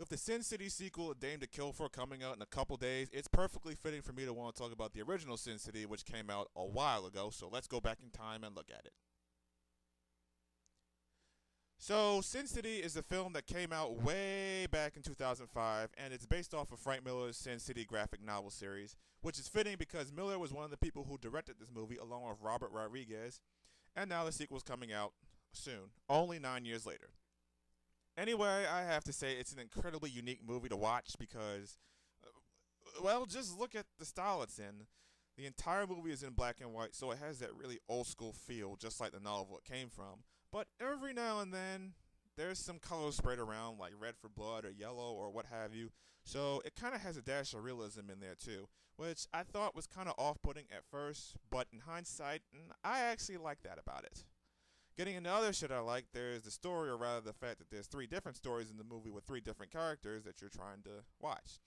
With the Sin City sequel, Dame to Kill For, coming out in a couple days, it's perfectly fitting for me to want to talk about the original Sin City, which came out a while ago, so let's go back in time and look at it. So, Sin City is a film that came out way back in 2005, and it's based off of Frank Miller's Sin City graphic novel series, which is fitting because Miller was one of the people who directed this movie along with Robert Rodriguez, and now the sequel's coming out soon, only 9 years later. Anyway, I have to say it's an incredibly unique movie to watch because, well, just look at the style it's in. The entire movie is in black and white, so it has that really old school feel, just like the novel it came from. But every now and then, there's some colors sprayed around, like red for blood or yellow or what have you. So it kind of has a dash of realism in there too, which I thought was kind of off-putting at first, but in hindsight, I actually like that about it. Getting into other shit I like, there's the story, or rather the fact that there's three different stories in the movie with three different characters that you're trying to watch.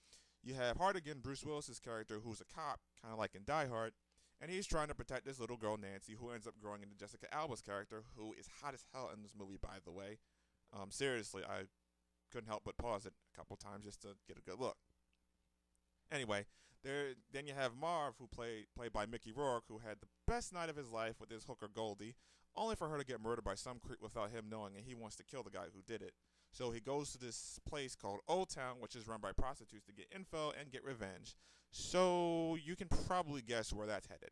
You have Hartigan, Bruce Willis's character, who's a cop, kind of like in Die Hard, and he's trying to protect this little girl, Nancy, who ends up growing into Jessica Alba's character, who is hot as hell in this movie, by the way. Seriously, I couldn't help but pause it a couple times just to get a good look. Anyway, then you have Marv, who played by Mickey Rourke, who had the best night of his life with his hooker Goldie, only for her to get murdered by some creep without him knowing, and he wants to kill the guy who did it. So he goes to this place called Old Town, which is run by prostitutes, to get info and get revenge. So you can probably guess where that's headed.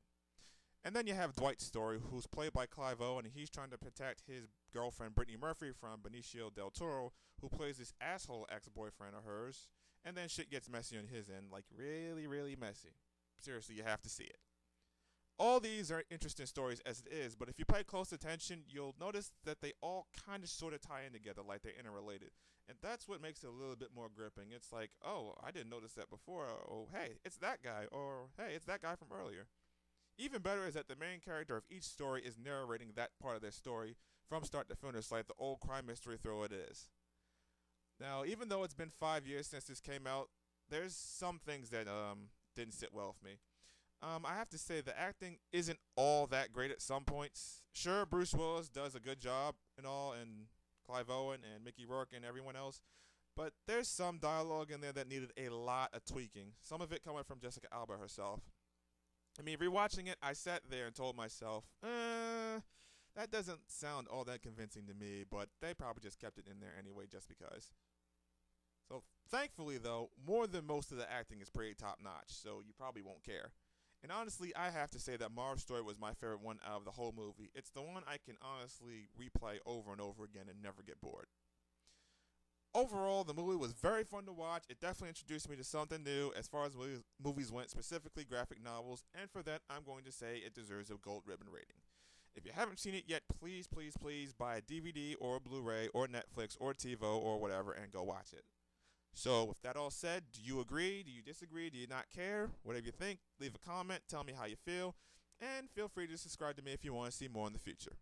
And then you have Dwight's story, who's played by Clive Owen, and he's trying to protect his girlfriend Brittany Murphy from Benicio del Toro, who plays this asshole ex-boyfriend of hers. And then shit gets messy on his end, like really, really messy. Seriously, you have to see it. All these are interesting stories as it is, but if you pay close attention, you'll notice that they all kind of sort of tie in together, like they're interrelated. And that's what makes it a little bit more gripping. It's like, oh, I didn't notice that before. Oh, hey, it's that guy. Or, hey, it's that guy from earlier. Even better is that the main character of each story is narrating that part of their story from start to finish, like the old crime mystery thriller it is. Now, even though it's been 5 years since this came out, there's some things that didn't sit well with me. I have to say the acting isn't all that great at some points. Sure, Bruce Willis does a good job and all, and Clive Owen and Mickey Rourke and everyone else, but there's some dialogue in there that needed a lot of tweaking. Some of it coming from Jessica Alba herself. I mean, rewatching it, I sat there and told myself, that doesn't sound all that convincing to me, but they probably just kept it in there anyway just because. So, thankfully, though, more than most of the acting is pretty top notch, so you probably won't care. And honestly, I have to say that Marv's story was my favorite one out of the whole movie. It's the one I can honestly replay over and over again and never get bored. Overall, the movie was very fun to watch. It definitely introduced me to something new as far as movies went, specifically graphic novels, and for that, I'm going to say it deserves a gold ribbon rating. If you haven't seen it yet, please, please, please buy a DVD or a Blu-ray or Netflix or TiVo or whatever and go watch it. So, with that all said, do you agree? Do you disagree? Do you not care? Whatever you think, leave a comment, tell me how you feel, and feel free to subscribe to me if you want to see more in the future.